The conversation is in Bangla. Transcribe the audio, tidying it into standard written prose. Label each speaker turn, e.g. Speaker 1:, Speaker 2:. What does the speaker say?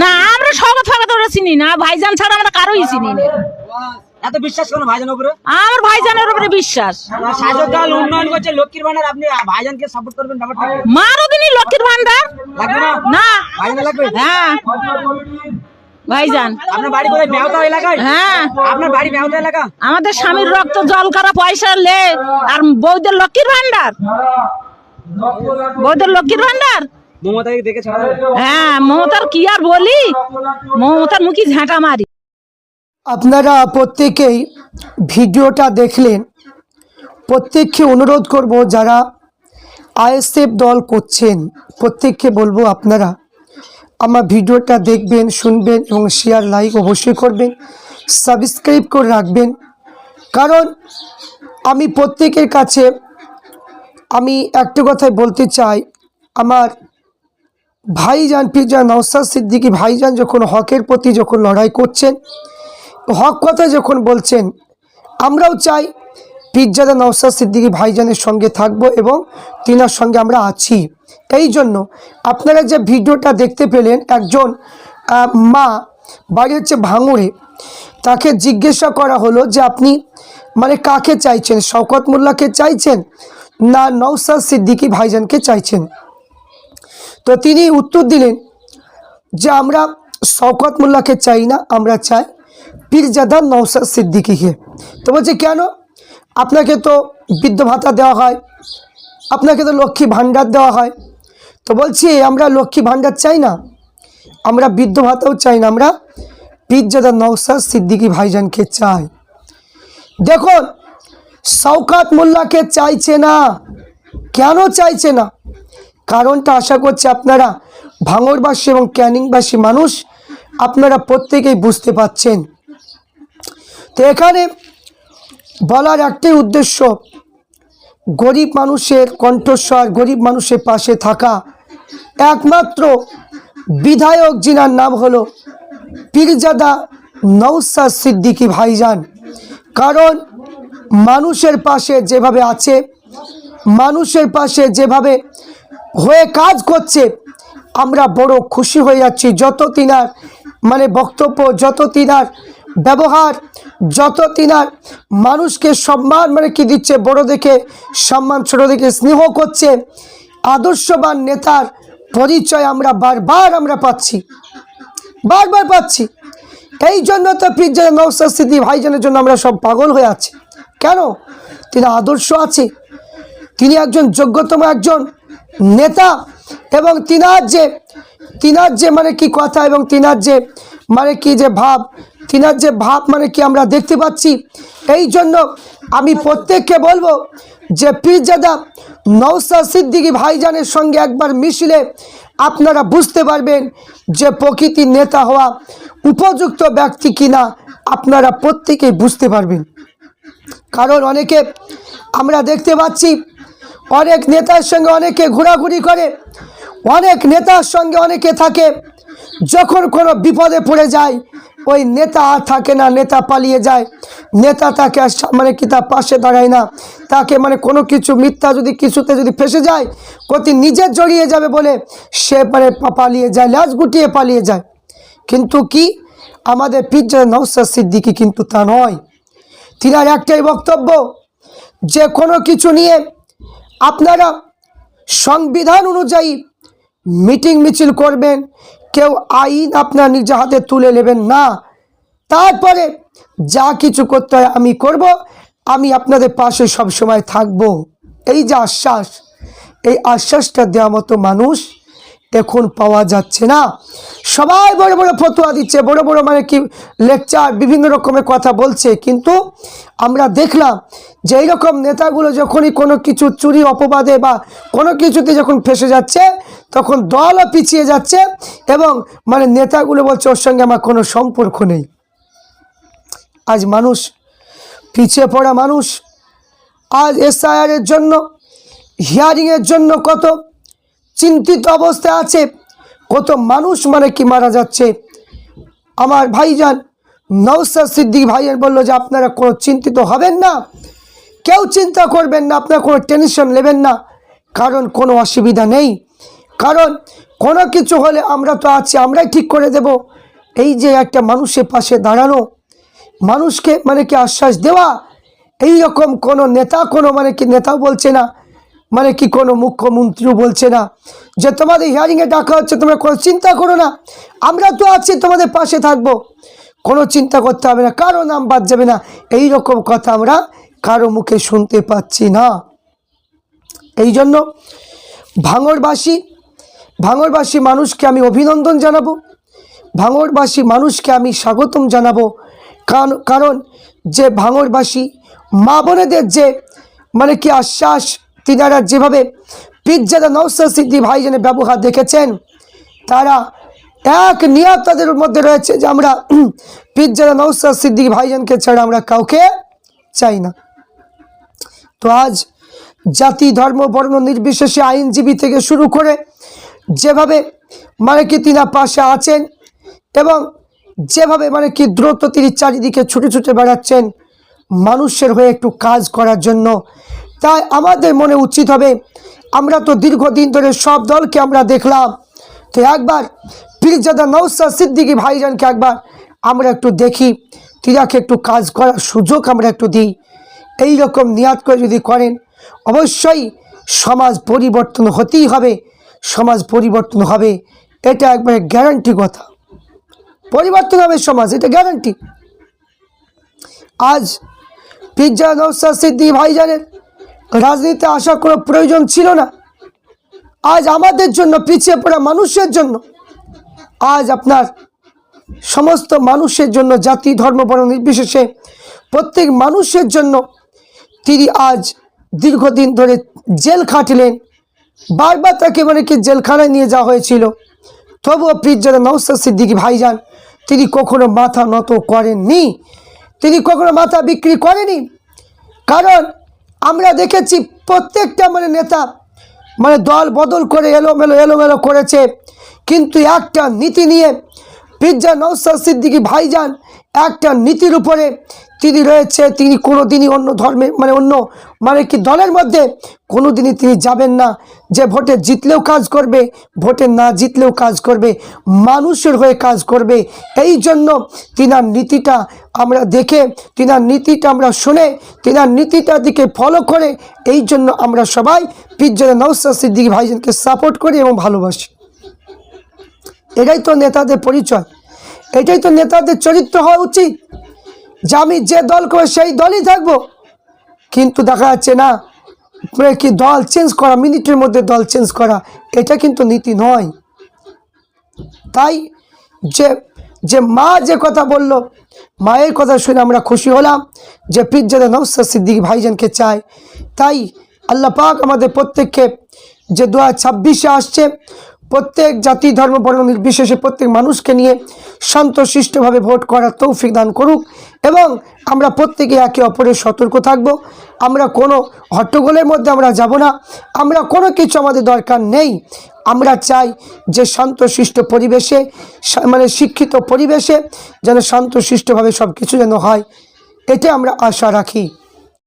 Speaker 1: না আমরা সৌগত ফাগত ওরা চিনি না, ভাইজান ছাড়া আমরা কারোই চিনি না।
Speaker 2: এত বিশ্বাস কেন ভাইজানের উপরে?
Speaker 1: আমার ভাইজানের উপরে বিশ্বাস।
Speaker 2: শাসক দল উন্নয়ন করছে, লক্ষ্মীর ভান্ডার, আপনি ভাইজানকে সাপোর্ট করবেন ব্যাপারটা?
Speaker 1: মারও দিনই লক্ষ্মীর ভান্ডার
Speaker 2: লাগবে না?
Speaker 1: না
Speaker 2: ভাইজান লাগবে?
Speaker 1: হ্যাঁ ভাইজান।
Speaker 2: আপনার বাড়ি কোথায়? মেহতা এলাকায়?
Speaker 1: হ্যাঁ
Speaker 2: আপনার বাড়ি মেহতা এলাকা?
Speaker 1: আমাদের স্বামীর রক্ত জল করা পয়সা লে আর বৌদের লক্ষ্মীর ভান্ডার, বৌদের লক্ষ্মীর ভান্ডার।
Speaker 2: মমতাকে দেখে ছাড়া?
Speaker 1: হ্যাঁ মমতার কি আর বলি, মমতার মুখে ঝাঁটা মারি।
Speaker 3: আপনারা প্রত্যেকেই ভিডিওটা দেখলেন। প্রত্যেককে অনুরোধ করব, যারা আইএসএফ দল করছেন প্রত্যেককে বলবো আপনারা আমার ভিডিওটা দেখবেন, শুনবেন এবং শেয়ার লাইক অবশ্যই করবেন, সাবস্ক্রাইব করে রাখবেন। কারণ আমি প্রত্যেকের কাছে আমি একটা কথাই বলতে চাই, আমার ভাইজান পিজা নওশাদ সিদ্দিকী ভাইজান যখন হকের প্রতি যখন লড়াই করছেন, হক কথা যখন বলছেন, আমরাও চাই পিজ্জাদা নওশাদ সিদ্দিকী ভাইজানের সঙ্গে থাকব এবং তিনার সঙ্গে আমরা আছি। এই জন্য আপনারা যে ভিডিওটা দেখতে পেলেন, একজন মা বাড়ি হচ্ছে ভাঙড়ে, তাকে জিজ্ঞাসা করা হলো যে আপনি মানে কাকে চাইছেন, শওকত মোল্লাকে চাইছেন না নওশাদ সিদ্দিকী ভাইজানকে চাইছেন? তো তিনি উত্তর দিলেন যে আমরা শওকত মোল্লাকে চাই না, আমরা চাই পীরজাদা নওশাদ সিদ্দিকীকে। তো বলছে কেন? আপনাকে তো বৃদ্ধ ভাতা দেওয়া হয়, আপনাকে তো লক্ষ্মী ভাণ্ডার দেওয়া হয়। তো বলছি আমরা লক্ষ্মী ভাণ্ডার চাই না, আমরা বৃদ্ধ ভাতাও চাই না, আমরা পীরজাদা নওশাদ সিদ্দিকী ভাইজানকে চাই। দেখুন শওকত মোল্লাকে চাইছে না, কেন চাইছে না? কারণটা আশা করছি আপনারা ভাঙড়বাসী এবং ক্যানিংবাসী মানুষ আপনারা প্রত্যেকেই বুঝতে পাচ্ছেন। তো এখানে বলার একটাই উদ্দেশ্য, গরিব মানুষের কণ্ঠস্বর, গরিব মানুষের পাশে থাকা একমাত্র বিধায়ক যিনার নাম হলো পীরজাদা নওশাদ সিদ্দিকী ভাইজান। কারণ মানুষের পাশে যেভাবে আছে, মানুষের পাশে যেভাবে হয়ে কাজ করছে, আমরা বড় খুশি হয়ে যাচ্ছি। যত তিনার মানে বক্তব্য, যত তিনার ব্যবহার, যত তিনার মানুষকে সম্মান মানে কি দিচ্ছে, বড় দেখে সম্মান, ছোট দেখে স্নেহ করছে, আদর্শবান নেতার পরিচয় আমরা বারবার আমরা পাচ্ছি, বারবার পাচ্ছি। এই জন্য তো পীরজাদা নওশাদ সিদ্দিকী ভাইজানের জন্য আমরা সব পাগল হয়ে আছি। কেন? তিনি আদর্শ আছে, তিনি একজন যোগ্যতম একজন নেতা, এবং তিনার যে মানে কি কথা এবং তিনার যে মানে কি যে ভাব, তিনার যে ভাব মানে কি আমরা দেখতে পাচ্ছি। এই জন্য আমি প্রত্যেককে বলবো যে পীরজাদা নওশাদ সিদ্দিকী ভাইজানের সঙ্গে একবার মিশলে আপনারা বুঝতে পারবেন যে প্রকৃতির নেতা হওয়া উপযুক্ত ব্যক্তি কিনা, আপনারা প্রত্যেকেই বুঝতে পারবেন। কারণ অনেকে আমরা দেখতে পাচ্ছি অনেক নেতার সঙ্গে অনেকে ঘোরাঘুরি করে, অনেক নেতার সঙ্গে অনেকে থাকে, যখন কোনো বিপদে পড়ে যায় ওই নেতা আর থাকে না, নেতা পালিয়ে যায়, নেতা তাকে মানে কি তার পাশে দাঁড়ায় না, তাকে মানে কোনো কিছু মিথ্যা যদি কিছুতে যদি ফেসে যায়, কতি নিজে জড়িয়ে যাবে বলে সে মানে পালিয়ে যায়, লাশ গুটিয়ে পালিয়ে যায়। কিন্তু কি আমাদের পীরজাদা নওশাদ সিদ্দিকী কিন্তু তা নয়। তিনার একটাই বক্তব্য যে কোনো কিছু নিয়ে আপনারা সংবিধান অনুযায়ী মিটিং মিছিল করবেন, কেউ আইন আপনার নিজ হাতে তুলে নেবেন না, তারপরে যা কিছু করতে হয় আমি করব, আমি আপনাদের পাশে সব সময় থাকব। এই যে আশ্বাস, এই আশ্বাসটা দেওয়ার মতো মানুষ এখন পাওয়া যাচ্ছে না। সবাই বড় বড় ফতোয়া দিচ্ছে, বড় বড় মানে কি লেকচার, বিভিন্ন রকমের কথা বলছে, কিন্তু আমরা দেখলাম যে এইরকম নেতাগুলো যখনই কোনো কিছু চুরি অপবাদে বা কোনো কিছুতে যখন ফেসে যাচ্ছে, তখন দলও পিছিয়ে যাচ্ছে এবং মানে নেতাগুলো বলছে ওর সঙ্গে আমার কোনো সম্পর্ক নেই। আজ মানুষ পিছিয়ে পড়া মানুষ, আজ এসআইআরের জন্য, হিয়ারিংয়ের জন্য কত চিন্তিত অবস্থায় আছে, কত মানুষ মানে কি মারা যাচ্ছে। আমার ভাইজান নওশাদ সিদ্দিকী ভাইজান বললো যে আপনারা কোনো চিন্তিত হবেন না, কেউ চিন্তা করবেন না, আপনারা কোনো টেনশন নেবেন না, কারণ কোনো অসুবিধা নেই। কারণ কোনো কিছু হলে আমরা তো আছি, আমরাই ঠিক করে দেব। এই যে একটা মানুষের পাশে দাঁড়ানো, মানুষকে মানে কি আশ্বাস দেওয়া, এই রকম কোনো নেতা, কোনো মানে কি নেতাও বলছে না, মানে কি কোনো মুখ্যমন্ত্রীও বলছে না যে তোমাদের হিয়ারিংয়ে ডাকা হচ্ছে, তোমরা কোনো চিন্তা করো না, আমরা তো আছি, তোমাদের পাশে থাকবো, কোনো চিন্তা করতে হবে না, কারো নাম বাদ যাবে না। এই রকম কথা আমরা কারো মুখে শুনতে পাচ্ছি না। এই জন্য ভাঙড়বাসী মানুষকে আমি অভিনন্দন জানাবো, ভাঙড়বাসী মানুষকে আমি স্বাগতম জানাবো। কারণ যে ভাঙড়বাসী মা বোনেদের যে মানে কি আশ্বাস, তিনারা যেভাবে পীরজাদা নওশাদ সিদ্দিকী ভাইজানের ব্যবহার দেখেছেন, তারা এক নিয়ত তাদের মধ্যে রয়েছে যে আমরা পীরজাদা নওশাদ সিদ্দিকী ভাইজানকে ছাড়া আমরা কাউকে চাই না। তো আজ জাতি ধর্ম বর্ণ নির্বিশেষে আইনজীবী থেকে শুরু করে যেভাবে মানে কি তিনি পাশে আছেন এবং যেভাবে মানে কি দ্রুত তিনি চারিদিকে ছুটে ছুটে বেড়াচ্ছেন মানুষের হয়ে একটু কাজ করার জন্য, তাই আমাদের মনে উচিত হবে, আমরা তো দীর্ঘদিন ধরে সব দলকে আমরা দেখলাম, তো একবার পীরজাদা নওশাদ সিদ্দিকী ভাইজানকে একবার আমরা একটু দেখি, তিনাকে একটু কাজ করার সুযোগ আমরা একটু দিই। এই রকম নিয়াত করে যদি করেন, অবশ্যই সমাজ পরিবর্তন হতেই হবে, সমাজ পরিবর্তন হবে, এটা একবারে গ্যারান্টি কথা, পরিবর্তন হবে সমাজ, এটা গ্যারান্টি। আজ পীরজাদা নওশাদ সিদ্দিকী ভাইজানের রাজনীতিতে আসার কোনো প্রয়োজন ছিল না। আজ আমাদের জন্য, পিছিয়ে পড়া মানুষের জন্য, আজ আপনার সমস্ত মানুষের জন্য, জাতি ধর্ম বর্ণ নির্বিশেষে প্রত্যেক মানুষের জন্য তিনি আজ দীর্ঘদিন ধরে জেল খাটলেন, বারবার তাকে মানে কি জেলখানায় নিয়ে যাওয়া হয়েছিল, তবুও পীরজাদা নওশাদ সিদ্দিকী ভাইজান তিনি কখনো মাথা নত করেননি, তিনি কখনো মাথা বিক্রি করেনি। কারণ আমরা দেখেছি প্রত্যেকটা মানে নেতা মানে দল বদল করে এলোমেলো করেছে, কিন্তু একটা নীতি নিয়ে পীরজাদা নওশাদ সিদ্দিকী ভাইজান একটা নীতির উপরে তিনি রয়েছে। তিনি কোনোদিনই অন্য ধর্মের মানে অন্য মানে কি দলের মধ্যে কোনোদিনই তিনি যাবেন না যে ভোটে জিতলেও কাজ করবে, ভোটে না জিতলেও কাজ করবে, মানুষের হয়ে কাজ করবে। এই জন্য তিনার নীতিটা আমরা দেখে, তিনার নীতিটা আমরা শুনে, তিনার নীতিটার দিকে ফলো করে, এই জন্য আমরা সবাই পীরজাদা নওশাদ সিদ্দিকী ভাইজানকে সাপোর্ট করি এবং ভালোবাসি। এটাই তো নেতাদের পরিচয়, এটাই তো নেতাদের চরিত্র হওয়া উচিত যে আমি যে দল করে সেই দলই থাকবো। কিন্তু দেখা যাচ্ছে না কি দল চেঞ্জ করা, মিনিটের মধ্যে দল চেঞ্জ করা, এটা কিন্তু নীতি নয়। তাই যে মা যে কথা বলল, মায়ের কথা শুনে আমরা খুশি হলাম যে পীরজাদা নওশাদ সিদ্দিকী ভাইজানকে চাই। তাই আল্লাহ পাক আমাদের প্রত্যেককে যে 2026-এ আসছে, প্রত্যেক জাতি ধর্ম বর্ণ নির্বিশেষে প্রত্যেক মানুষকে নিয়ে শান্তশিষ্টভাবে ভোট করার তৌফিক দান করুক এবং আমরা প্রত্যেকে একে অপরের সতর্ক থাকব। আমরা কোনো হট্টগোলের মধ্যে আমরা যাব না, আমরা কোনো কিছু আমাদের দরকার নেই। আমরা চাই যে শান্তশিষ্ট পরিবেশে মানে শিক্ষিত পরিবেশে যেন শান্তশিষ্টভাবে সব কিছু যেন হয়, এটা আমরা আশা রাখি।